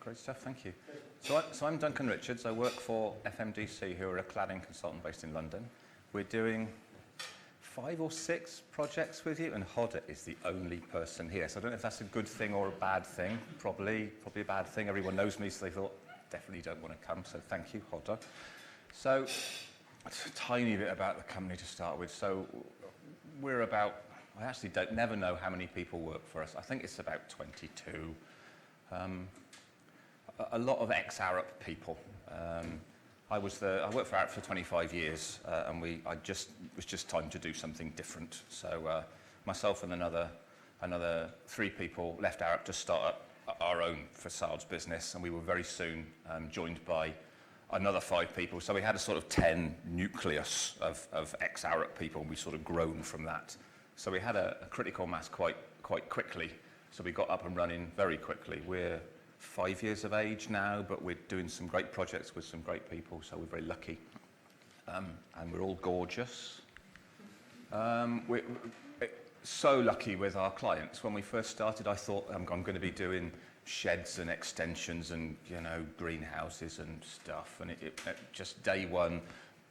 Great stuff, thank you. So I'm Duncan Richards. I work for FMDC, who are a cladding consultant based in London. We're doing 5 or 6 projects with you, and Hodder is the only person here. So I don't know if that's a good thing or a bad thing. Probably a bad thing. Everyone knows me, so they thought, definitely don't want to come, so thank you, Hodder. So a tiny bit about the company to start with. So we're about, I actually never know how many people work for us. I think it's about 22. A lot of ex-Arup people. I worked for Arup for 25 years, and it was just time to do something different. So myself and another 3 people left Arup to start up our own Facades business, and we were very soon joined by another 5 people. So we had a sort of 10 nucleus of ex-Arup people, and we sort of grown from that. So we had a critical mass quite quickly. So we got up and running very quickly. We're 5 years of age now, but we're doing some great projects with some great people, so we're very lucky. And we're all gorgeous. We're so lucky with our clients. When we first started, I thought I'm going to be doing sheds and extensions and, greenhouses and stuff. And it just day one,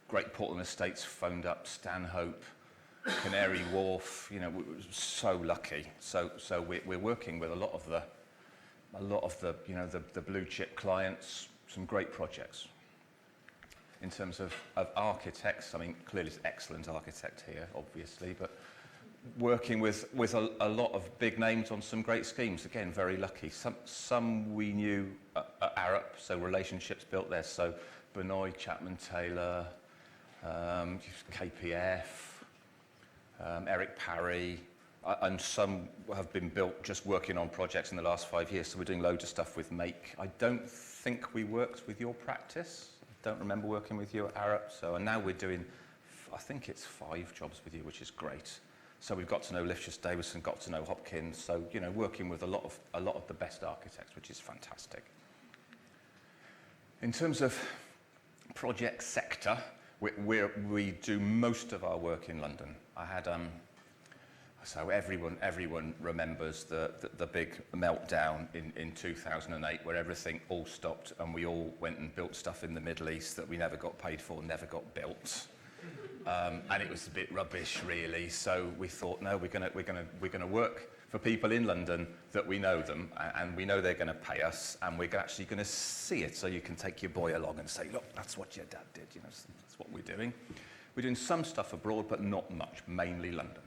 Great Portland Estates phoned up Stanhope, Canary Wharf. We were so lucky. So we're working with a lot of the blue chip clients, some great projects. In terms of architects, I mean, clearly it's excellent architect here, obviously, but working with a lot of big names on some great schemes. Again, very lucky. Some we knew at Arup, so relationships built there. So Benoit, Chapman Taylor, KPF, Eric Parry, and some have been built just working on projects in the last 5 years. So we're doing loads of stuff with Make. I don't think we worked with your practice. I don't remember working with you at Arup. And now we're doing, I think it's 5 jobs with you, which is great. So we've got to know Lifchus Davison, got to know Hopkins. So working with a lot of the best architects, which is fantastic. In terms of project sector, we do most of our work in London. I had so everyone remembers the big meltdown in 2008, where everything all stopped and we all went and built stuff in the Middle East that we never got paid for, never got built, and it was a bit rubbish, really. So we thought, no, we're gonna work for people in London that we know them, and we know they're going to pay us, and we're actually going to see it. So you can take your boy along and say, look, that's what your dad did. That's what we're doing. We're doing some stuff abroad, but not much. Mainly London.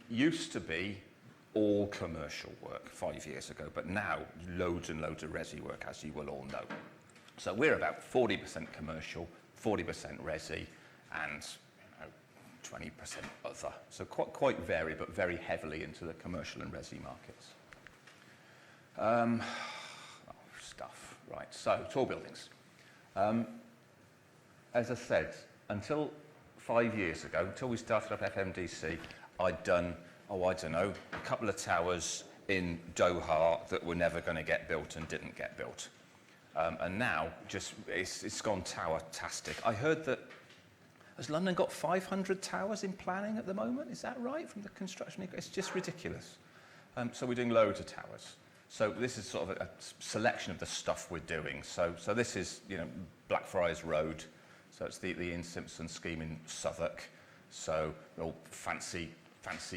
Used to be all commercial work 5 years ago, but now loads and loads of resi work, as you will all know. So we're about 40% commercial, 40% resi, and 20% other. So quite varied, but very heavily into the commercial and resi markets. Stuff, right. So tall buildings. As I said, until 5 years ago, until we started up FMDC, I'd done, I don't know, a couple of towers in Doha that were never going to get built and didn't get built. And now, it's gone tower-tastic. I heard that, has London got 500 towers in planning at the moment? Is that right, from the construction? It's just ridiculous. So we're doing loads of towers. So this is sort of a selection of the stuff we're doing. So this is, Blackfriars Road. So it's the Ian Simpson scheme in Southwark. So all fancy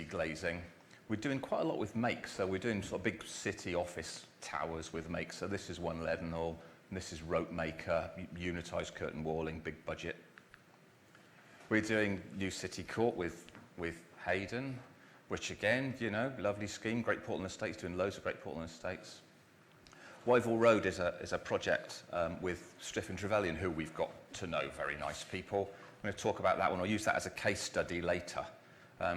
glazing. We're doing quite a lot with Make. So we're doing sort of big city office towers with Make. So this is One Leadenhall, and this is Ropemaker, unitised curtain walling, big budget. We're doing New City Court with Hayden, which again, lovely scheme. Great Portland Estates, doing loads of Great Portland Estates. Wyville Road is a project with Striff and Trevelyan, who we've got to know, very nice people. I'm going to talk about that one. I'll use that as a case study later.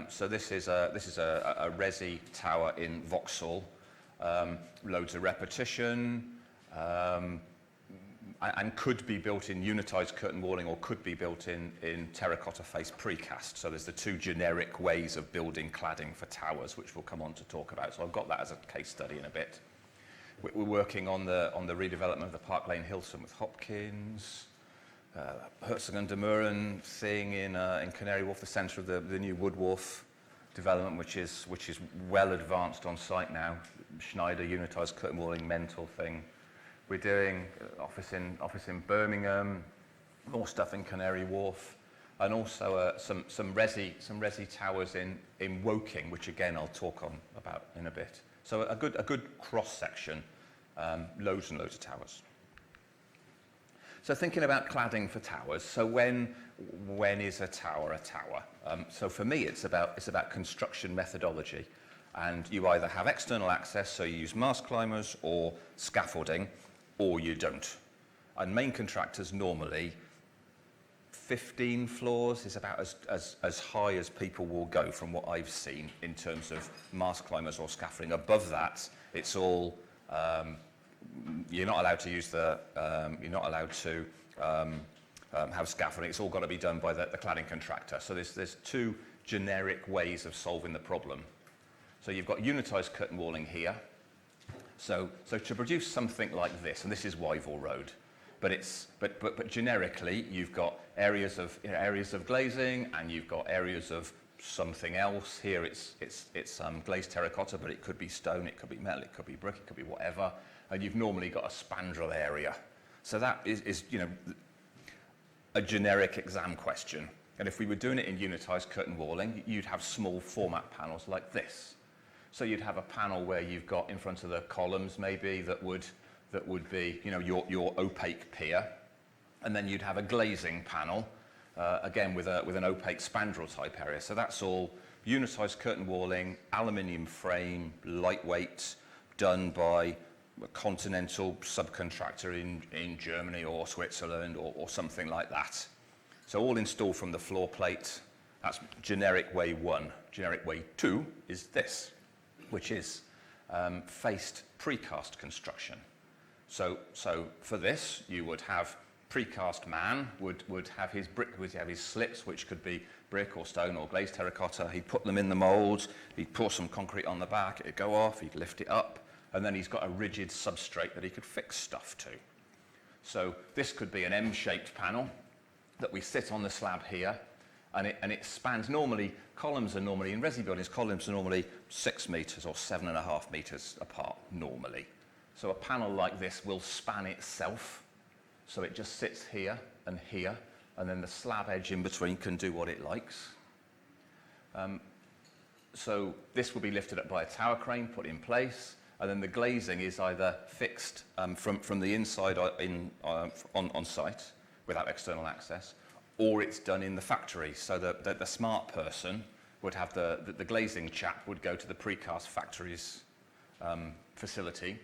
So this is a resi tower in Vauxhall, loads of repetition, and could be built in unitised curtain walling or could be built in terracotta face precast. So there's the 2 generic ways of building cladding for towers, which we'll come on to talk about. So I've got that as a case study in a bit. We're working on the redevelopment of the Park Lane Hilton with Hopkins, Herzog and de Meuron thing in Canary Wharf, the centre of the new Wood Wharf. development which is well advanced on site now. Schneider, unitized curtain walling, mental thing. We're doing office in Birmingham, more stuff in Canary Wharf, and also some resi towers in Woking, which again I'll talk about in a bit. So a good cross section, loads and loads of towers. So thinking about cladding for towers. So when is a tower a tower? So for me, it's about construction methodology, and you either have external access, so you use mast climbers or scaffolding, or you don't. And main contractors normally 15 floors is about as high as people will go from what I've seen in terms of mast climbers or scaffolding. Above that, it's all you're not allowed to use you're not allowed to have scaffolding. It's all got to be done by the cladding contractor. So there's two generic ways of solving the problem. So you've got unitized curtain walling here. So to produce something like this, and this is Wyville Road, but generically you've got areas of glazing, and you've got areas of something else. Here it's glazed terracotta, but it could be stone, it could be metal, it could be brick, it could be whatever. And you've normally got a spandrel area. So that is a generic exam question. And if we were doing it in unitized curtain walling, you'd have small format panels like this. So you'd have a panel where you've got in front of the columns maybe that would be your opaque pier, and then you'd have a glazing panel again with an opaque spandrel type area. So that's all unitized curtain walling, aluminium frame, lightweight, done by a continental subcontractor in Germany or Switzerland or something like that. So all installed from the floor plate. That's generic way 1. Generic way 2 is this, which is faced precast construction. So for this, you would have precast man would have his slips, which could be brick or stone or glazed terracotta. He'd put them in the molds. He'd pour some concrete on the back. It'd go off. He'd lift it up, and then he's got a rigid substrate that he could fix stuff to. So this could be an M-shaped panel that we sit on the slab here, and it spans. Normally, columns are normally in resi buildings. Columns are normally 6 meters or 7.5 meters apart normally. So a panel like this will span itself, so it just sits here, and then the slab edge in between can do what it likes. So this will be lifted up by a tower crane, put in place, and then the glazing is either fixed from the inside on site without external access, or it's done in the factory. So the smart person would have the glazing chap would go to the precast factory's facility,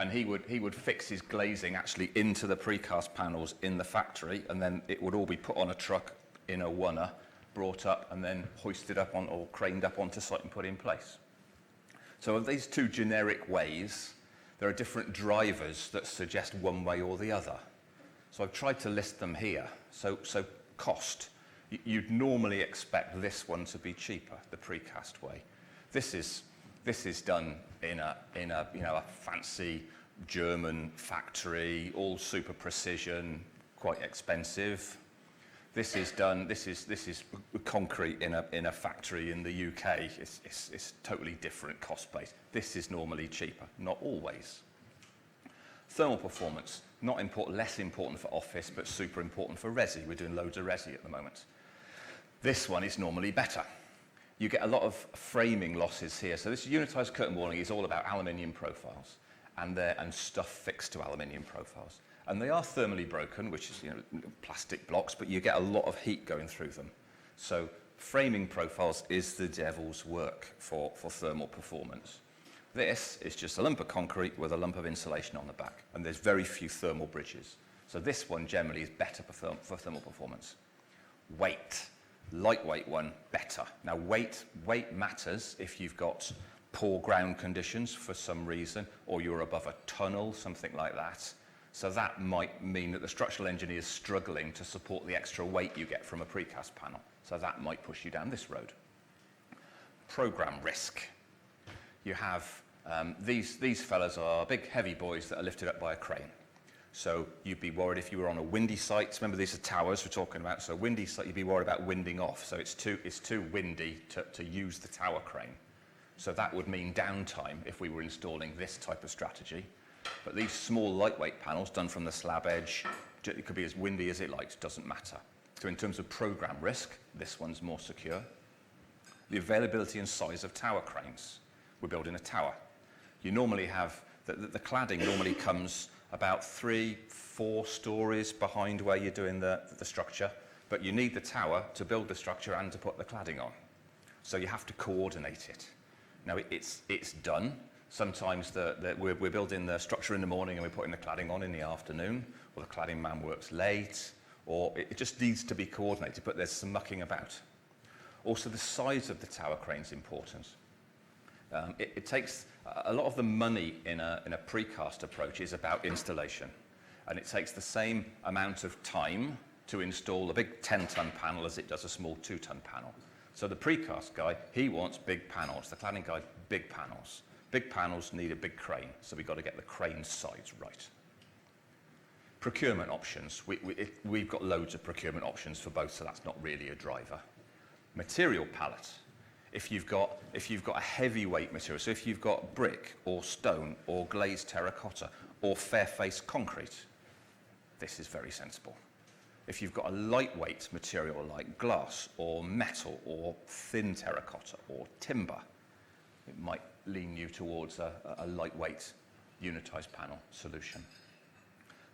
and he would fix his glazing actually into the precast panels in the factory, and then it would all be put on a truck in a wunner, brought up, and then hoisted up on or craned up onto site and put in place. So of these two generic ways, there are different drivers that suggest one way or the other. So I've tried to list them here. So cost. You'd normally expect this one to be cheaper, the precast way. This is done in a fancy German factory, all super precision, quite expensive. This is concrete in a factory in the UK. It's totally different cost base. This is normally cheaper, not always. Thermal performance, not important, less important for office, but super important for resi. We're doing loads of resi at the moment. This one is normally better. You get a lot of framing losses here. So this unitized curtain walling is all about aluminium profiles and stuff fixed to aluminium profiles. And they are thermally broken, which is plastic blocks, but you get a lot of heat going through them. So framing profiles is the devil's work for thermal performance. This is just a lump of concrete with a lump of insulation on the back, and there's very few thermal bridges. So this one generally is better for thermal performance. Weight, lightweight one, better. Now weight matters if you've got poor ground conditions for some reason, or you're above a tunnel, something like that. So that might mean that the structural engineer is struggling to support the extra weight you get from a precast panel. So that might push you down this road. Program risk. You have these fellas are big heavy boys that are lifted up by a crane. So you'd be worried if you were on a windy site. Remember, these are towers we're talking about. So windy site, you'd be worried about winding off. So it's too windy to use the tower crane. So that would mean downtime if we were installing this type of strategy. But these small lightweight panels done from the slab edge, it could be as windy as it likes, doesn't matter. So in terms of program risk, this one's more secure. The availability and size of tower cranes. We're building a tower. You normally have, the cladding normally comes about 3-4 stories behind where you're doing the structure, but you need the tower to build the structure and to put the cladding on. So you have to coordinate it. Now it's done. Sometimes we're building the structure in the morning and we're putting the cladding on in the afternoon, or the cladding man works late, or it just needs to be coordinated, but there's some mucking about. Also, the size of the tower crane is important. It takes a lot of the money in a precast approach is about installation, and it takes the same amount of time to install a big 10-ton panel as it does a small 2-ton panel. So the precast guy, he wants big panels. The cladding guy, big panels. Big panels need a big crane, so we've got to get the crane size right. Procurement options. We've got loads of procurement options for both, so that's not really a driver. Material palette. If you've got a heavyweight material, so if you've got brick or stone or glazed terracotta or fair-faced concrete, this is very sensible. If you've got a lightweight material like glass or metal or thin terracotta or timber, it might lean you towards a lightweight unitized panel solution.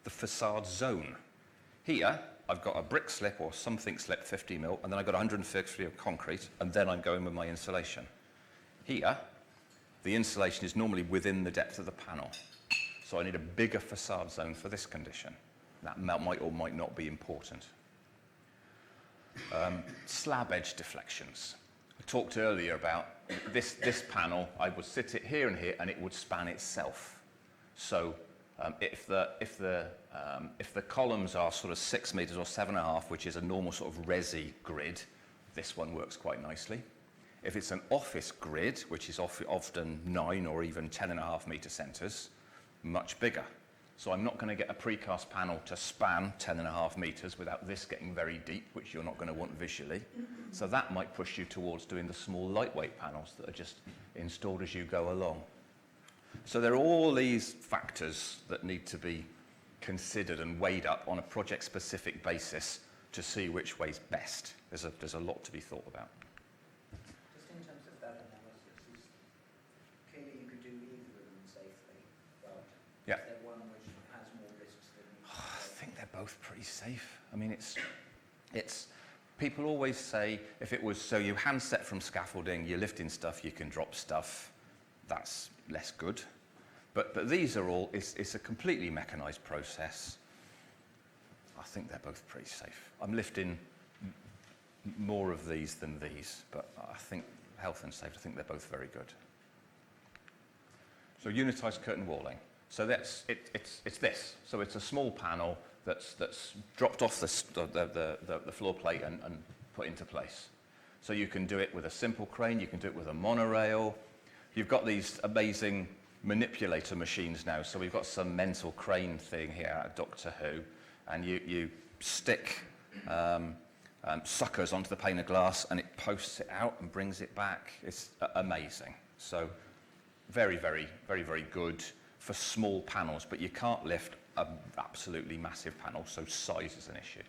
The facade zone. Here, I've got a brick slip or something slip 50 mil, and then I've got 150 of concrete, and then I'm going with my insulation. Here, the insulation is normally within the depth of the panel. So I need a bigger facade zone for this condition. That might or might not be important. Slab edge deflections. I talked earlier about this panel. I would sit it here and here, and it would span itself. So if the columns are sort of 6 meters or 7.5, which is a normal sort of resi grid, this one works quite nicely. If it's an office grid, which is often 9 or even 10.5 meter centers, much bigger. So I'm not going to get a precast panel to span 10.5 meters without this getting very deep, which you're not going to want visually. So that might push you towards doing the small lightweight panels that are just installed as you go along. So there are all these factors that need to be considered and weighed up on a project-specific basis to see which way's best. There's a lot to be thought about. Just in terms of that analysis, clearly you could do either of them safely, but yeah. Is there one which has more risks than the other? I think they're both pretty safe. I mean, it's people always say if it was so you handset from scaffolding, you're lifting stuff, you can drop stuff. That's less good. But these are all, it's a completely mechanized process. I think they're both pretty safe. I'm lifting more of these than these, but I think health and safety, I think they're both very good. So unitized curtain walling. So it's this. So it's a small panel that's dropped off the floor plate and put into place. So you can do it with a simple crane, you can do it with a monorail. You've got these amazing manipulator machines now. So we've got some mental crane thing here at Doctor Who, and you stick suckers onto the pane of glass, and it posts it out and brings it back. It's amazing. So very, very, very, very good for small panels, but you can't lift an absolutely massive panel, so size is an issue.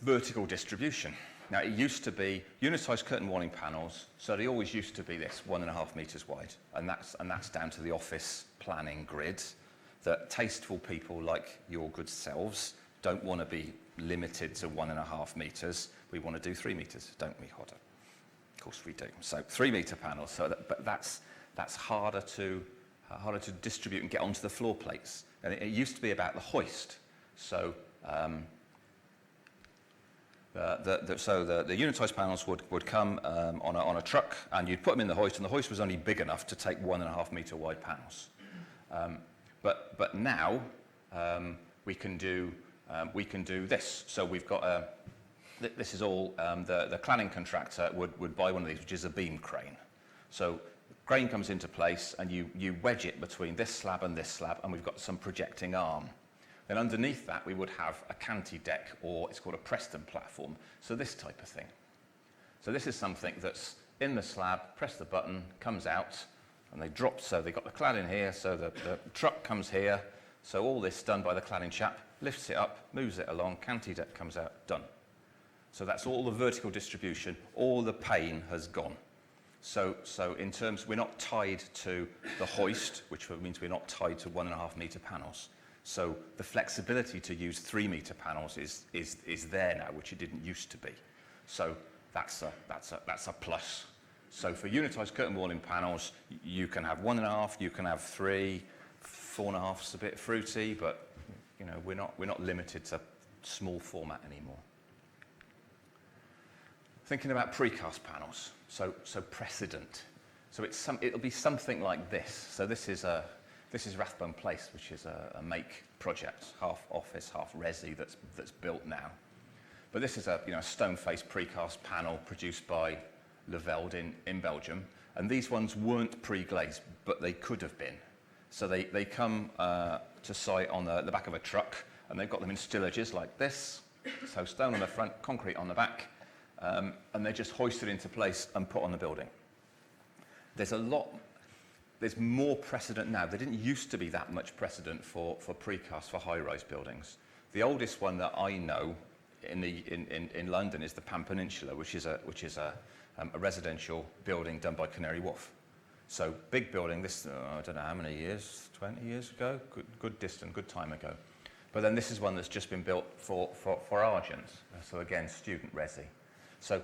Vertical distribution. Now, it used to be unitized curtain walling panels, so they always used to be this 1.5 meters wide, and that's down to the office planning grid that tasteful people like your good selves don't want to be limited to 1.5 meters. We want to do 3 meters, don't we, Hodder? Of course we do. So 3 meter panels, but that's harder to distribute and get onto the floor plates. And it used to be about the hoist. So the unitized panels would come on a truck, and you'd put them in the hoist, and the hoist was only big enough to take 1.5 meter wide panels. But now we can do this. So we've got this is all the cladding contractor would buy one of these, which is a beam crane. So Crane comes into place and you wedge it between this slab, and we've got some projecting arm. Then underneath that, we would have a canty deck, or it's called a Preston platform. So this type of thing. So this is something that's in the slab, press the button, comes out, and they drop. So they've got the cladding here, so the truck comes here. So all this done by the cladding chap, lifts it up, moves it along, canty deck comes out, done. So that's all the vertical distribution, all the pain has gone. So in terms, we're not tied to the hoist, which means we're not tied to 1.5 metre panels. So the flexibility to use 3 metre panels is there now, which it didn't used to be. So that's a plus. So for unitised curtain walling panels, you can have 1.5, you can have 3, 4.5's a bit fruity, but you know we're not limited to small format anymore. Thinking about precast panels, so precedent. So it'll be something like this. So this is Rathbone Place, which is a make project, half office, half resi that's built now. But this is a stone-faced precast panel produced by Leveld in Belgium, and these ones weren't pre-glazed, but they could have been. So they come to site on the back of a truck, and they've got them in stillages like this. So stone on the front, concrete on the back. And they're just hoisted into place and put on the building. There's more precedent now. There didn't used to be that much precedent for precast for high-rise buildings. The oldest one that I know in London is the Pan Peninsula, which is a residential building done by Canary Wharf. So big building. This I don't know how many years, 20 years ago, good distance, good time ago. But then this is one that's just been built for Argent. So again, student resi. So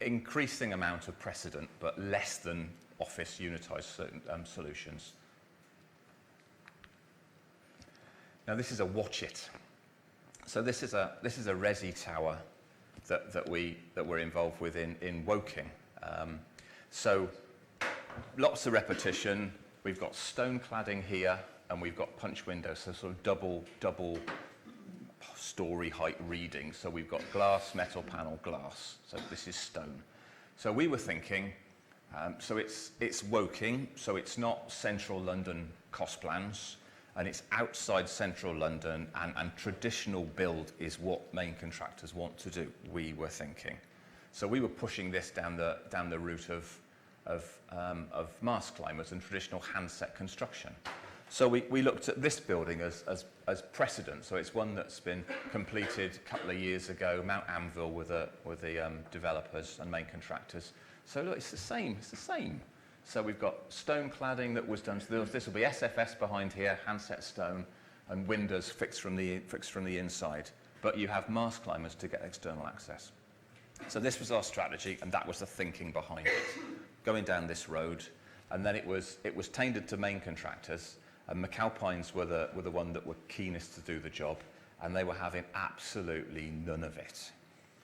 increasing amount of precedent, but less than office unitised solutions. Now this is a watch it. So this is a resi tower that we're involved with in Woking. So lots of repetition. We've got stone cladding here, and we've got punch windows, so sort of double story height reading. So we've got glass, metal panel, glass. So this is stone. So we were thinking, so it's Woking, so it's not central London cost plans, and it's outside central London, and traditional build is what main contractors want to do, we were thinking. So we were pushing this down the route of mast climbers and traditional handset construction. So we looked at this building as precedent. So it's one that's been completed a couple of years ago, Mount Anvil with the developers and main contractors. So look, it's the same. So we've got stone cladding that was done. So this will be SFS behind here, handset stone, and windows fixed from the inside. But you have mast climbers to get external access. So this was our strategy, and that was the thinking behind it. Going down this road, and then it was tendered to main contractors. And McAlpines were the one that were keenest to do the job, and they were having absolutely none of it.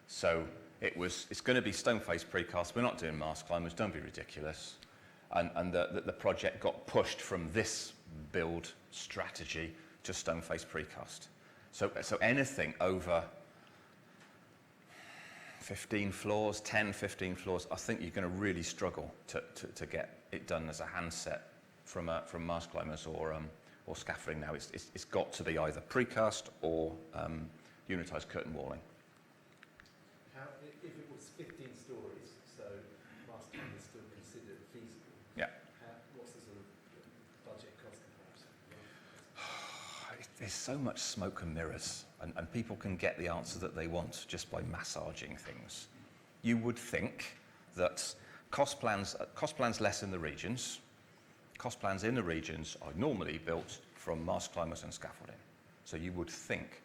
So it's going to be stone-faced precast. We're not doing mast climbers. Don't be ridiculous. And the project got pushed from this build strategy to stone-faced precast. So anything over 15 floors, 10, 15 floors, I think you're going to really struggle to get it done as a handset from mast climbers or scaffolding now. It's got to be either precast or unitised curtain walling. If it was 15 stories, so mast climbing is still considered feasible. Yeah. What's the sort of budget cost comparison? There's so much smoke and mirrors, and people can get the answer that they want just by massaging things. You would think that cost plans less in the regions. Cost plans in the regions are normally built from mast climbers and scaffolding. So you would think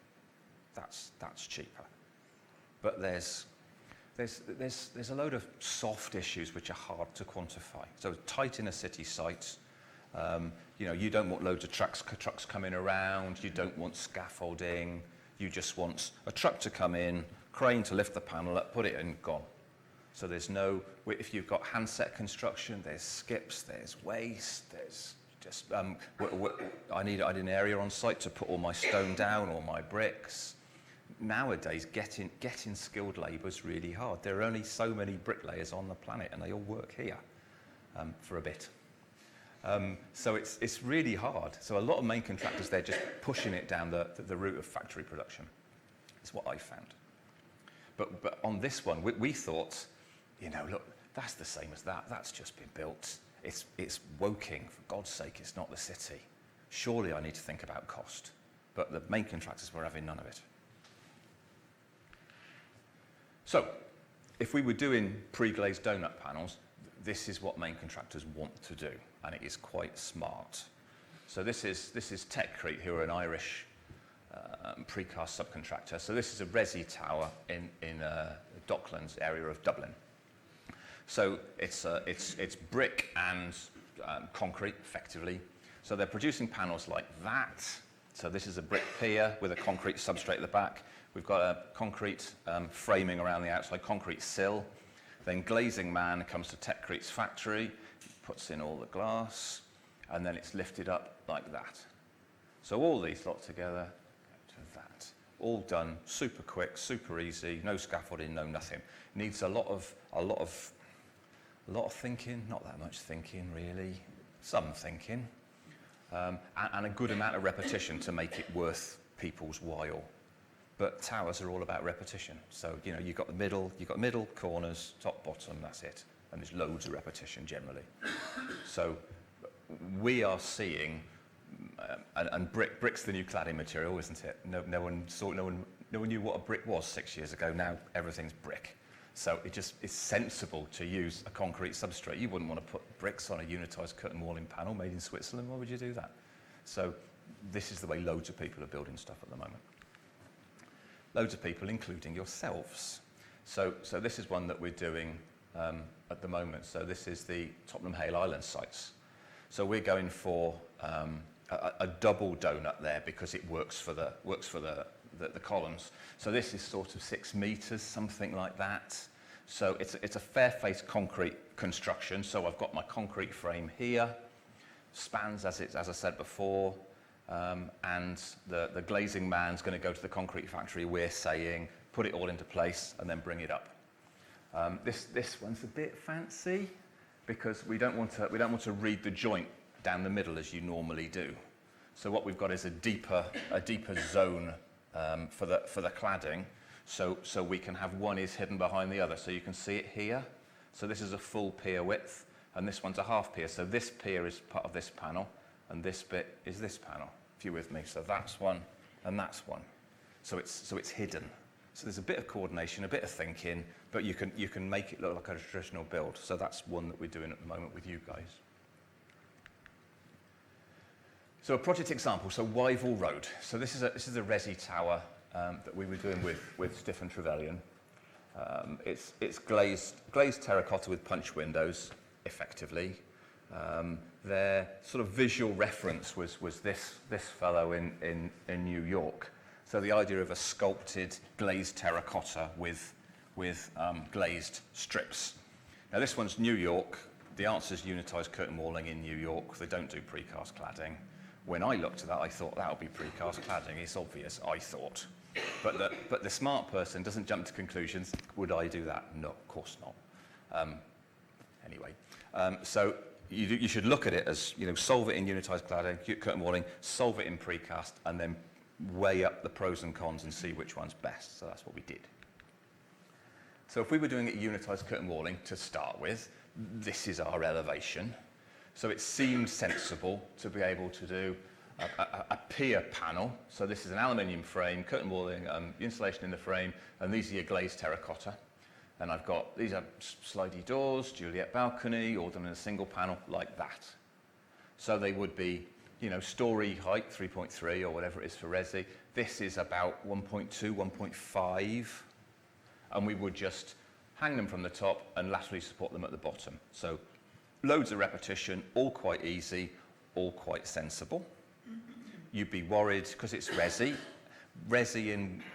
that's cheaper. But there's a load of soft issues which are hard to quantify. So tight in a city site, you don't want loads of trucks coming around, you don't want scaffolding, you just want a truck to come in, crane to lift the panel up, put it in, gone. So there's no, if you've got handset construction, there's skips, there's waste, there's just, I need an area on site to put all my stone down, all my bricks. Nowadays, getting skilled labour is really hard. There are only so many bricklayers on the planet, and they all work here. for a bit. So it's really hard. So a lot of main contractors, they're just pushing it down the route of factory production. It's what I found. But on this one, we thought, you know, look, that's the same as that. That's just been built. It's Woking, for God's sake, it's not the city. Surely I need to think about cost. But the main contractors were having none of it. So, if we were doing pre-glazed donut panels, this is what main contractors want to do, and it is quite smart. So this is Techcrete, who are an Irish precast subcontractor. So this is a resi tower in Docklands area of Dublin. So it's brick and concrete, effectively. So they're producing panels like that. So this is a brick pier with a concrete substrate at the back. We've got a concrete framing around the outside, concrete sill. Then glazing man comes to Techcrete's factory, puts in all the glass, and then it's lifted up like that. So all these lot together to that. All done, super quick, super easy, no scaffolding, no nothing. Needs a lot of thinking, not that much thinking really, some thinking, and a good amount of repetition to make it worth people's while. But towers are all about repetition. So, you know, you've got middle, corners, top, bottom, that's it. And there's loads of repetition generally. So we are seeing, and brick's the new cladding material, isn't it? No one knew what a brick was 6 years ago. Now everything's brick. So it's sensible to use a concrete substrate. You wouldn't want to put bricks on a unitised curtain walling panel made in Switzerland. Why would you do that? So this is the way loads of people are building stuff at the moment. Loads of people, including yourselves. So this is one that we're doing at the moment. So this is the Tottenham Hale Island sites. So we're going for a double donut there because it works for the columns. So this is sort of 6 meters, something like that. So it's a fair face concrete construction. So I've got my concrete frame here, spans as I said before. And the glazing man's going to go to the concrete factory, we're saying, put it all into place and then bring it up. This one's a bit fancy because we don't want to read the joint down the middle as you normally do. So what we've got is a deeper zone for the cladding, so we can have one is hidden behind the other. So you can see it here. So this is a full pier width, and this one's a half pier. So this pier is part of this panel, and this bit is this panel. If you're with me, so that's one, and that's one. So it's hidden. So there's a bit of coordination, a bit of thinking, but you can make it look like a traditional build. So that's one that we're doing at the moment with you guys. So a project example. So Wyville Road. So this is a resi tower that we were doing with Stiff and Trevelyan. It's glazed terracotta with punch windows, effectively. Their sort of visual reference was this fellow in New York. So the idea of a sculpted glazed terracotta with glazed strips. Now this one's New York. The answer is unitised curtain walling in New York. They don't do precast cladding. When I looked at that, I thought that would be precast cladding. It's obvious, I thought. But the smart person doesn't jump to conclusions. Would I do that? No, of course not. Anyway, so you should look at it as, you know, solve it in unitised cladding, curtain walling, solve it in precast, and then weigh up the pros and cons and see which one's best. So that's what we did. So if we were doing it unitised curtain walling to start with, this is our elevation. So it seemed sensible to be able to do a pier panel. So this is an aluminium frame, curtain walling, insulation in the frame, and these are your glazed terracotta. And these are slidey doors, Juliet balcony, all done in a single panel like that. So they would be, you know, story height, 3.3 or whatever it is for resi. This is about 1.2, 1.5. And we would just hang them from the top and laterally support them at the bottom. So loads of repetition, all quite easy, all quite sensible. You'd be worried, because it's resi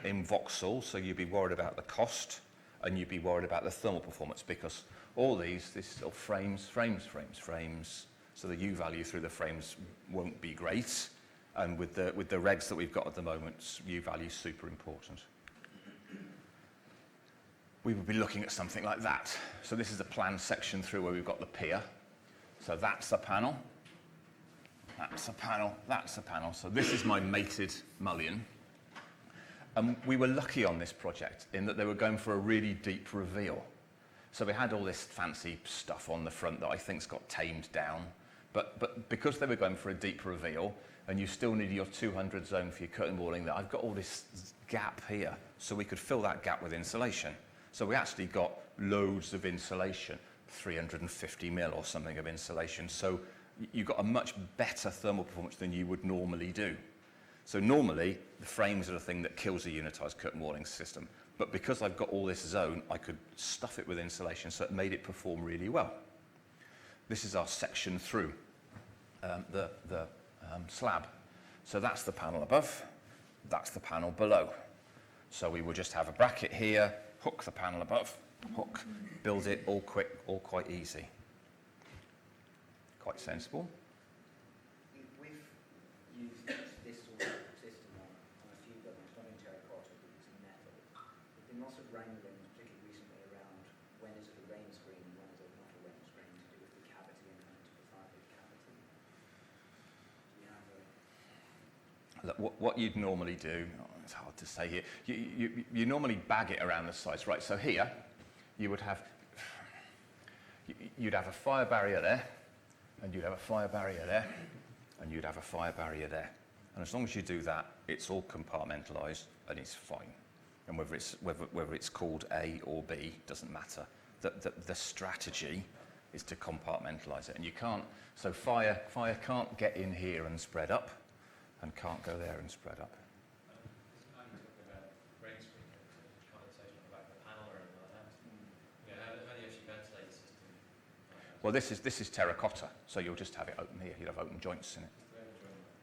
in Vauxhall, so you'd be worried about the cost, and you'd be worried about the thermal performance, because all this is all frames, so the U value through the frames won't be great, and with the regs that we've got at the moment, U value is super important. We would be looking at something like that. So this is a planned section through where we've got the pier. So that's a panel. That's a panel. That's a panel. So this is my mated mullion. And we were lucky on this project in that they were going for a really deep reveal. So we had all this fancy stuff on the front that I think's got tamed down. But because they were going for a deep reveal, and you still need your 200 zone for your curtain walling, that I've got all this gap here. So we could fill that gap with insulation. So we actually got loads of insulation, 350 mil or something of insulation. So you got a much better thermal performance than you would normally do. So normally, the frames are the thing that kills a unitized curtain walling system. But because I've got all this zone, I could stuff it with insulation, so it made it perform really well. This is our section through the slab. So that's the panel above, that's the panel below. So we would just have a bracket here, hook the panel above, hook, build it all quick, all quite easy. Quite sensible. We've used this sort of system on a few buildings, not in terracotta, but using metal. There's been lots of wrangling, particularly recently, around when is it a rain screen and when is it not a rain screen, to do with the cavity and having to provide the cavity. Do you have a... Look, what you'd normally do, it's hard to say here, you normally bag it around the sides. Right, so here, you'd have a fire barrier there, and you'd have a fire barrier there, and you'd have a fire barrier there. And as long as you do that, it's all compartmentalised and it's fine. And whether it's called A or B, doesn't matter. The strategy is to compartmentalise it. And you can't, so fire can't get in here and spread up, and can't go there and spread up. I'm talking about rain screen, condensation on the back of the panel or anything like that. You know, how do you actually ventilate the system? Well, this is terracotta, so you'll just have it open here. You'll have open joints in it.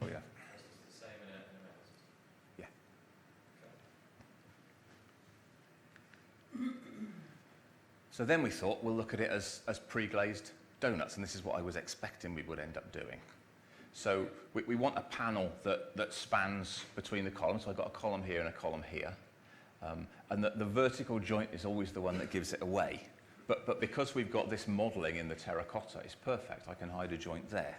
Oh yeah. It's the same in a metal system. Yeah. So then we thought we'll look at it as pre-glazed donuts, and this is what I was expecting we would end up doing. So we want a panel that spans between the columns. So I've got a column here and a column here, and the vertical joint is always the one that gives it away. But because we've got this modelling in the terracotta, it's perfect. I can hide a joint there.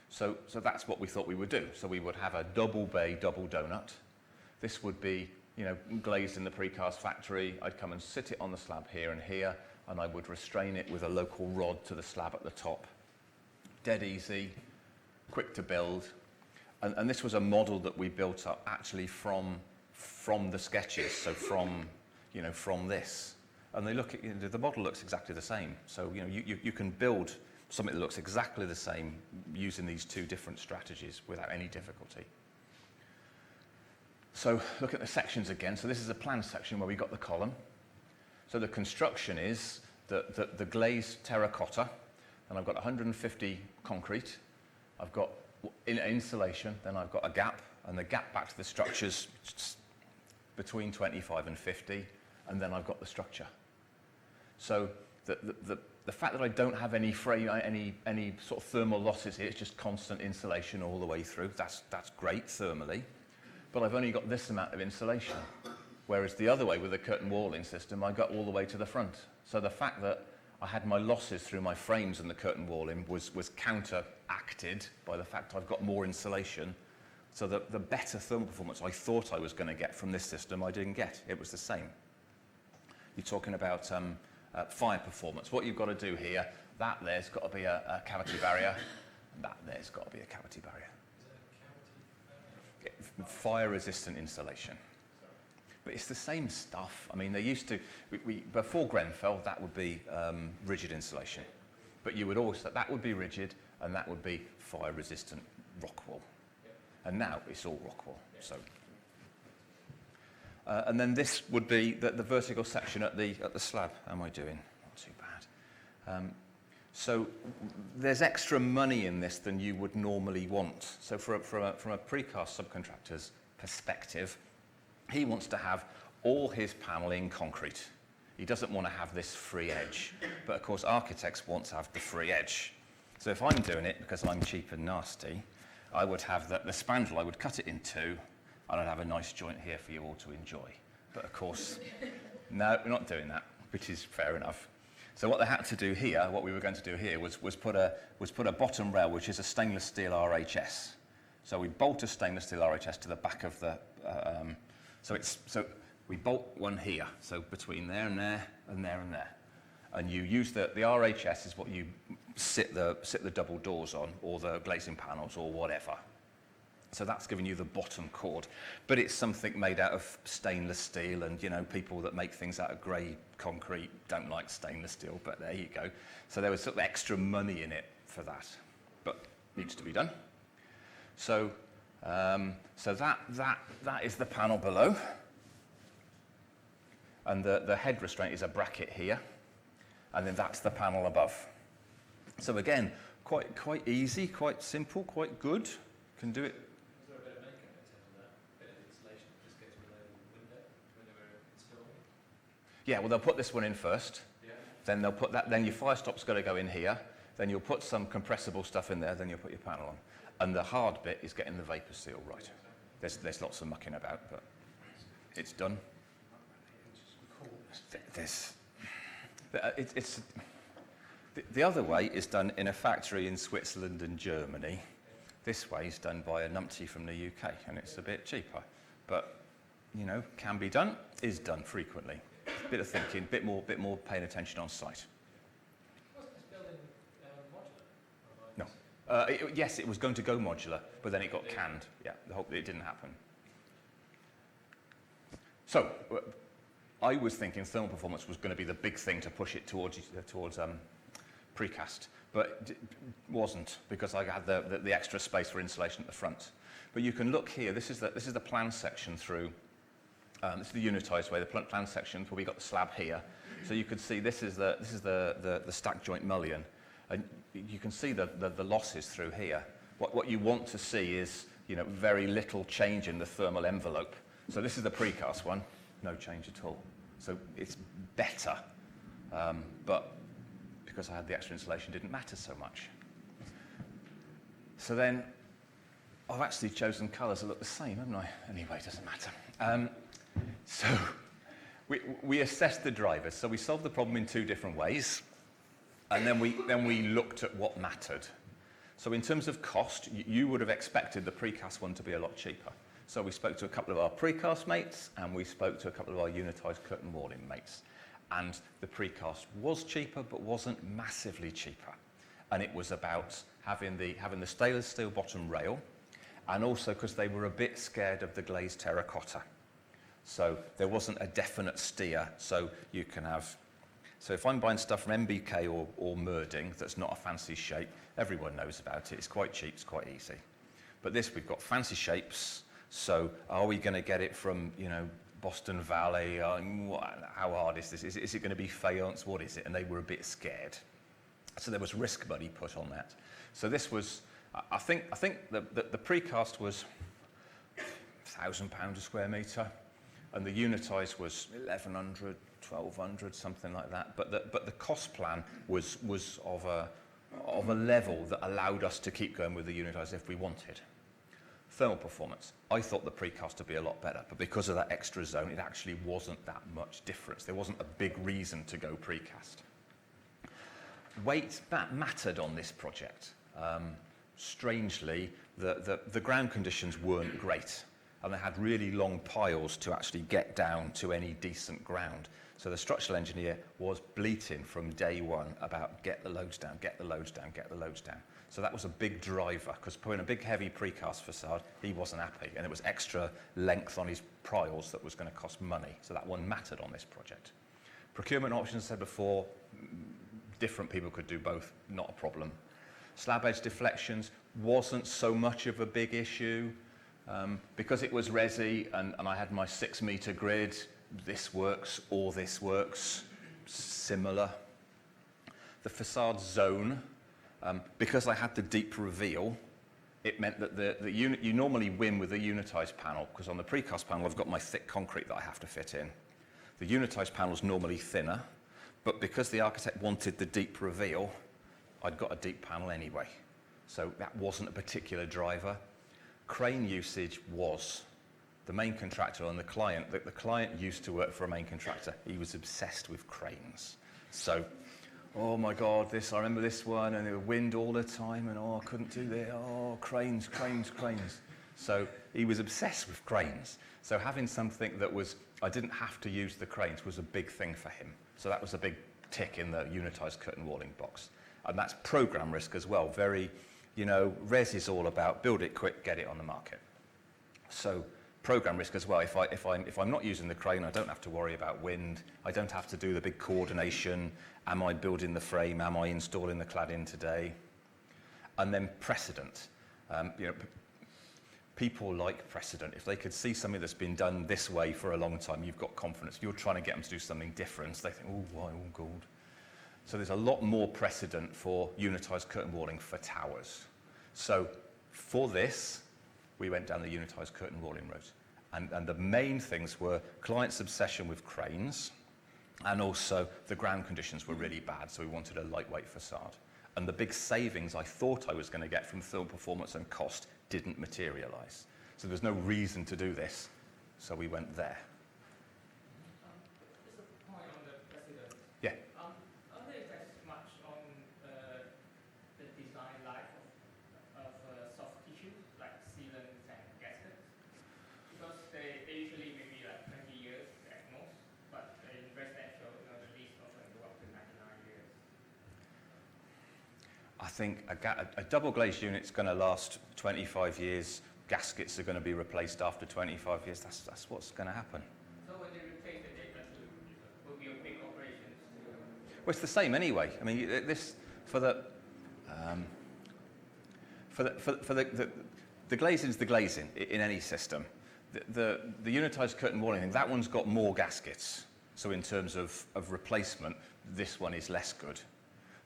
So that's what we thought we would do. So we would have a double bay, double donut. This would be, glazed in the precast factory. I'd come and sit it on the slab here and here, and I would restrain it with a local rod to the slab at the top. Dead easy, quick to build. And this was a model that we built up actually from the sketches, so from this. And the model looks exactly the same. So you can build something that looks exactly the same using these two different strategies without any difficulty. So look at the sections again. So this is a plan section where we got the column. So the construction is the glazed terracotta, and I've got 150 concrete. I've got insulation, then I've got a gap, and the gap back to the structure's between 25 and 50, and then I've got the structure. So the fact that I don't have any sort of thermal losses here, it's just constant insulation all the way through. That's great thermally, but I've only got this amount of insulation. Whereas the other way with the curtain walling system, I got all the way to the front. So the fact that I had my losses through my frames and the curtain walling was counteracted by the fact I've got more insulation. So the better thermal performance I thought I was going to get from this system, I didn't get. It was the same. You're talking about fire performance. What you've got to do here, that there's got to be a cavity barrier, and that there's got to be a cavity barrier. Is it a cavity barrier? Fire-resistant insulation. But it's the same stuff. I mean, they used to, before Grenfell, that would be rigid insulation. But you would also, that would be rigid, and that would be fire-resistant rock wool. And now it's all rock wool. So, and then this would be the vertical section at the slab. How am I doing? Not too bad. So there's extra money in this than you would normally want. So from a precast subcontractor's perspective, he wants to have all his panel in concrete. He doesn't want to have this free edge. But of course, architects want to have the free edge. So if I'm doing it because I'm cheap and nasty, I would have the spandrel, I would cut it in two, and I'd have a nice joint here for you all to enjoy. But of course, no, we're not doing that, which is fair enough. So what they had to do here, what we were going to do here, was put a bottom rail, which is a stainless steel RHS. So we bolt a stainless steel RHS to the back of the. So we bolt one here, so between there and there and there and there, and you use the RHS is what you sit the double doors on, or the glazing panels, or whatever. So that's giving you the bottom chord, but it's something made out of stainless steel, and you know, people that make things out of grey concrete don't like stainless steel, but there you go. So there was sort of extra money in it for that, but needs to be done. So that is the panel below, and the head restraint is a bracket here, and then that's the panel above. So again, quite easy, quite simple, quite good. Can do it. Was there a bit of makeup in terms of that bit of insulation that just gets below the window when they were installing it? Yeah, well, they'll put this one in first. Yeah. Then they'll put that. Then your fire stop's got to go in here. Then you'll put some compressible stuff in there. Then you'll put your panel on. And the hard bit is getting the vapor seal right. There's lots of mucking about, but it's done. The other way is done in a factory in Switzerland and Germany. This way is done by a numpty from the UK, and it's a bit cheaper. But, you know, can be done, is done frequently. Bit of thinking, bit more paying attention on site. Wasn't this building modular? No. Yes, it was going to go modular, but then it got canned. Yeah, it didn't happen. So, I was thinking thermal performance was going to be the big thing to push it towards precast, but it wasn't, because I had the extra space for insulation at the front. But you can look here. This is the plan section through. This is the unitised way. The plan section where we got the slab here. So you can see this is the stack joint mullion, and you can see the losses through here. What you want to see is, you know, very little change in the thermal envelope. So this is the precast one, no change at all. So it's better, but because I had the extra insulation, didn't matter so much. So then I've actually chosen colours that look the same, haven't I? Anyway, it doesn't matter. So we assessed the drivers. So we solved the problem in two different ways, and then we looked at what mattered. So in terms of cost, you would have expected the precast one to be a lot cheaper. So we spoke to a couple of our precast mates, and we spoke to a couple of our unitised curtain walling mates. And the precast was cheaper, but wasn't massively cheaper. And it was about having the stainless steel bottom rail, and also because they were a bit scared of the glazed terracotta. So there wasn't a definite steer. So you can have, so if I'm buying stuff from MBK or Merding that's not a fancy shape, everyone knows about it. It's quite cheap, it's quite easy. But this, we've got fancy shapes. So are we going to get it from, you know, Boston Valley? How hard is this? Is it going to be faience? What is it? And they were a bit scared. So there was risk money put on that. So this was, I think the precast was £1,000 a square metre, and the unitised was 1,100, 1,200, something like that. But the cost plan was of a level that allowed us to keep going with the unitised if we wanted. Thermal performance. I thought the precast would be a lot better, but because of that extra zone, it actually wasn't that much difference. There wasn't a big reason to go precast. Weight, that mattered on this project. Strangely, the ground conditions weren't great, and they had really long piles to actually get down to any decent ground. So the structural engineer was bleating from day one about get the loads down, get the loads down, get the loads down. So that was a big driver, because putting a big heavy precast facade, he wasn't happy, and it was extra length on his piles that was going to cost money. So that one mattered on this project. Procurement options, I said before, different people could do both, not a problem. Slab edge deflections wasn't so much of a big issue, because it was resi and I had my 6 metre grid. This works or this works, similar. The facade zone, because I had the deep reveal, it meant that the unit, you normally win with a unitised panel, because on the precast panel I've got my thick concrete that I have to fit in. The unitised panel is normally thinner, but because the architect wanted the deep reveal, I'd got a deep panel anyway. So that wasn't a particular driver. Crane usage was. The main contractor and the client used to work for a main contractor. He was obsessed with cranes. So oh my God, I remember this one, and there was wind all the time, and I couldn't do that. Oh, cranes, cranes, cranes. So he was obsessed with cranes. So having something that I didn't have to use the cranes was a big thing for him. So that was a big tick in the unitized curtain walling box. And that's program risk as well. Very, res is all about build it quick, get it on the market. So program risk as well. If I'm not using the crane, I don't have to worry about wind. I don't have to do the big coordination. Am I building the frame? Am I installing the cladding today? And then precedent. People like precedent. If they could see something that's been done this way for a long time, you've got confidence. If you're trying to get them to do something different, they think, oh, why, oh, God. So there's a lot more precedent for unitized curtain walling for towers. So for this, we went down the unitized curtain walling route. And the main things were clients' obsession with cranes, and also the ground conditions were really bad, so we wanted a lightweight facade. And the big savings I thought I was going to get from thermal performance and cost didn't materialize. So there's no reason to do this, so we went there. Just a point on the precedent. Yeah. Are they effects much on the design life of soft tissue, like sealants and gaskets? Because they usually maybe like 20 years at most, but in residential, the lease often go up to 99 years. I think a double glazed unit's going to last 25 years. Gaskets are going to be replaced after 25 years. That's what's going to happen. So when they replace the data, will be a big operation. Well, it's the same anyway. I mean, this for the glazing is the glazing in any system. The unitized curtain walling thing, that one's got more gaskets. So in terms of replacement, this one is less good.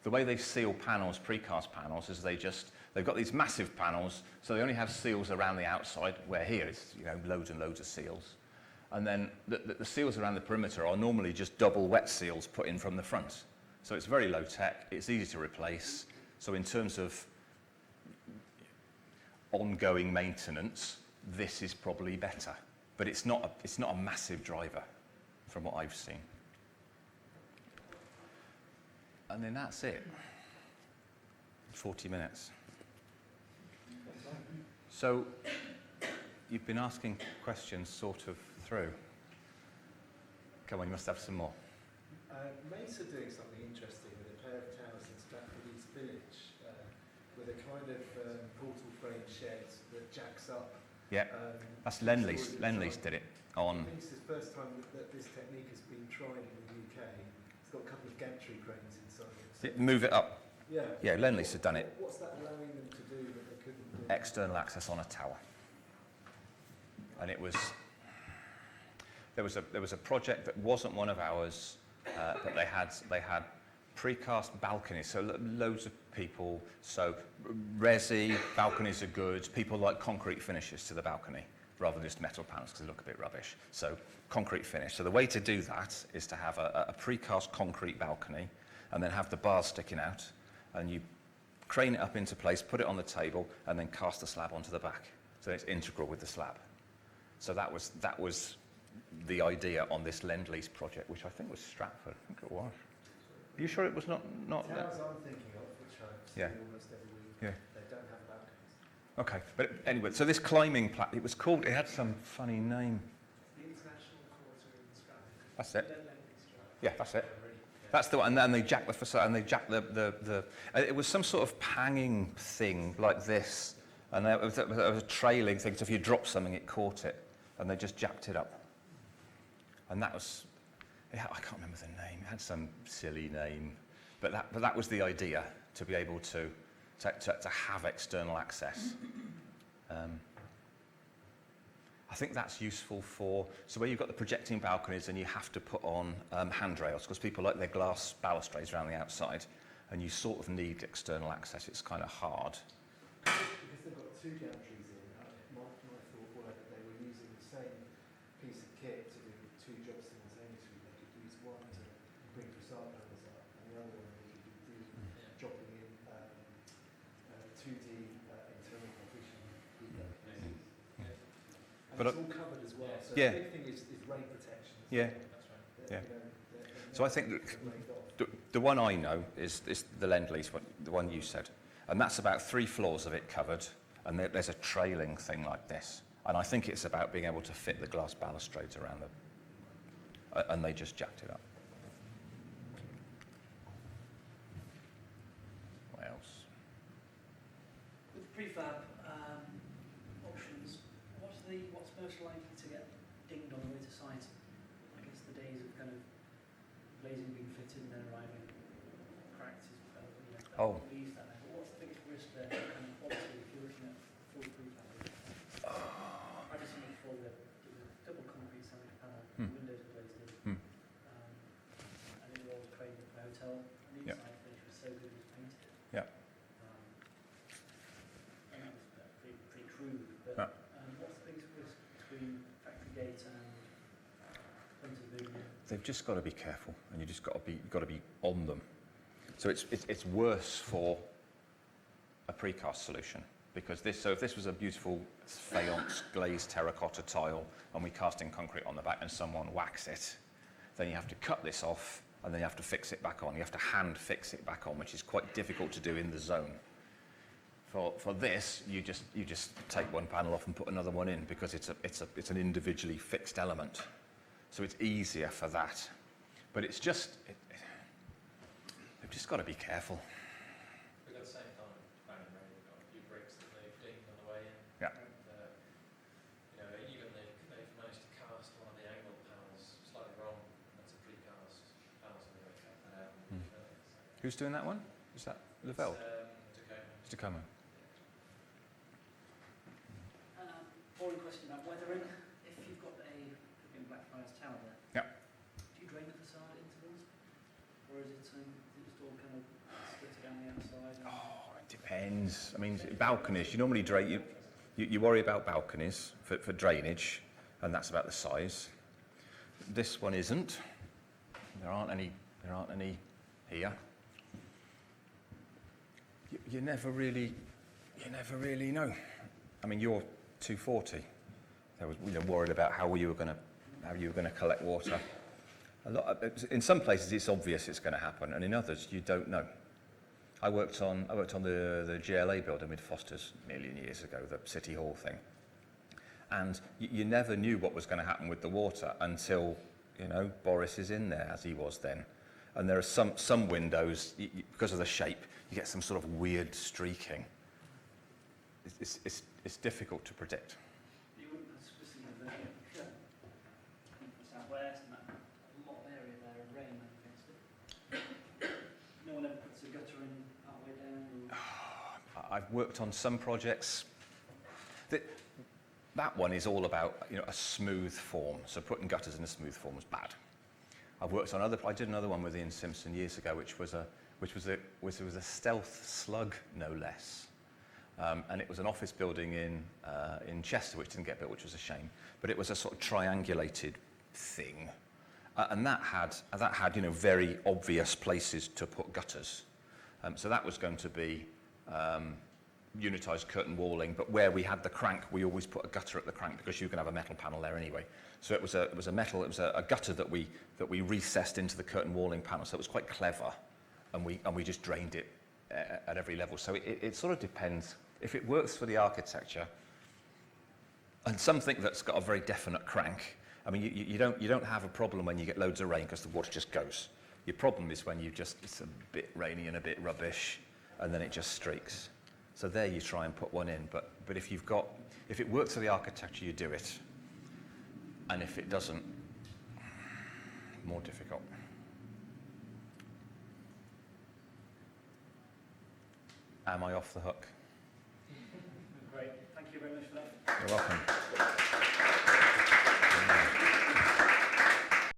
The way they seal panels, precast panels, is they've got these massive panels, so they only have seals around the outside, where here it's loads and loads of seals. And then the seals around the perimeter are normally just double wet seals put in from the front. So it's very low tech, it's easy to replace. So in terms of ongoing maintenance, this is probably better. But it's not a massive driver from what I've seen. And then that's it. 40 minutes. So you've been asking questions sort of through. Come on, you must have some more. Mace are doing something interesting with a pair of towers in Stratford East Village with a kind of portal frame sheds that jacks up. Yeah, that's Lend-Lease. Lend-Lease did it on. I think it's the first time that this technique has been tried in the UK. It's got a couple of gantry cranes inside it. So Move it up. yeah. Yeah, Lend-Lease had done it. What's that allowing them to do that they couldn't do? External access on a tower. And it was, there was a project that wasn't one of ours, but they had precast balconies, so loads of people, so resi, balconies are good, people like concrete finishes to the balcony, rather than just metal panels because they look a bit rubbish. So concrete finish. So the way to do that is to have a precast concrete balcony and then have the bars sticking out, and you crane it up into place, put it on the table, and then cast the slab onto the back. So it's integral with the slab. So that was the idea on this Lend-Lease project, which I think was Stratford. I think it was. Are you sure it was not Towers that? I'm thinking of, which I see Yeah. almost every week, Yeah. they don't have balconies. Okay, but anyway, so this climbing platform, it had some funny name. The International Quarter in Stratford. That's it. Yeah, that's it. That's the one, and then they jacked the facade, and they jacked the it was some sort of hanging thing like this, and there was a trailing thing, so if you dropped something, it caught it, and they just jacked it up. And that was, yeah, I can't remember the name, it had some silly name, but that was the idea, to be able to have external access. I think that's useful for, so where you've got the projecting balconies and you have to put on handrails, because people like their glass balustrades around the outside, and you sort of need external access. It's kind of hard. Because they've got two gantries in, my thought were that they were using the same piece of kit to do two jobs simultaneously. They could use one to bring facade panels up, and the other one they could do dropping in 2D internal partition. And But it's all covered as well. So yeah. the big thing is rain protection. Yeah. That's right. Yeah. You know, So I think rained off. The one I know is the Lend-Lease one, the one you said. And that's about 3 floors of it covered, and there's a trailing thing like this. And I think it's about being able to fit the glass balustrades around them. And they just jacked it up. What else? With prefab options, what's most likely to get dinged on the way to site? I guess the days of kind of glazing being fitted and then arriving cracked is Oh. least that now. But what's the biggest risk there kind of quality if you're looking at full prefab? I just think for the double concrete sandwich panel, Hmm. windows are glazed in. Hmm. And it was trained at the hotel, and the Yep. inside finish was so good it was painted. Yeah. And that was pretty crude, but Yeah. what's the biggest risk between factory gate and front of the building? They've just got to be careful, and you've got to be on them. So it's worse for a precast solution, because if this was a beautiful faience glazed terracotta tile and we cast in concrete on the back and someone whacks it, then you have to cut this off and then you have to fix it back on. You have to hand fix it back on, which is quite difficult to do in the zone. For this, you just take one panel off and put another one in, because it's an individually fixed element. So it's easier for that. But it's just, they've just got to be careful. We've got the same time bang and rain. We've got a few bricks that they've dinged on the way in. Yeah. And, even they've managed to cast one of the angle panels slightly wrong. That's a precast panel, so they've cut that out. Hmm. Who's doing that one? Is that Lavelle? Tacoma. Tacoma. Boring question about weathering. If you've got a flipping Blackfriars Tower there, Yeah. do you drain the facade at intervals? Or is it just all kind of splitted down the outside? Oh, it depends. I mean, balconies, you normally drain, you worry about balconies for drainage, and that's about the size. This one isn't. There aren't any here. You never really know. I mean, you're 240. There was, worried about how you were going to collect water. In some places, it's obvious it's going to happen, and in others, you don't know. I worked on the GLA building with Foster's a million years ago, the City Hall thing, and you never knew what was going to happen with the water until Boris is in there, as he was then. And there are some windows, because of the shape, you get some sort of weird streaking. It's difficult to predict. You wouldn't specifically have the southwest and that a lot of area there of rain against it. No one ever puts a gutter in halfway down. Or... I've worked on some projects. That one is all about a smooth form. So putting gutters in a smooth form was bad. I've worked on I did another one with Ian Simpson years ago, which was a stealth slug, no less. And it was an office building in Chester, which didn't get built, which was a shame. But it was a sort of triangulated thing, and that had very obvious places to put gutters. So that was going to be unitised curtain walling, but where we had the crank, we always put a gutter at the crank, because you can have a metal panel there anyway. So it was a gutter that we recessed into the curtain walling panel. So it was quite clever, and we just drained it at every level. So it sort of depends. If it works for the architecture, and something that's got a very definite crank, I mean, you don't have a problem when you get loads of rain, because the water just goes. Your problem is when it's a bit rainy and a bit rubbish, and then it just streaks. So there you try and put one in, but if it works for the architecture, you do it. And if it doesn't, more difficult. Am I off the hook? Great. Thank you very much for that. You're welcome.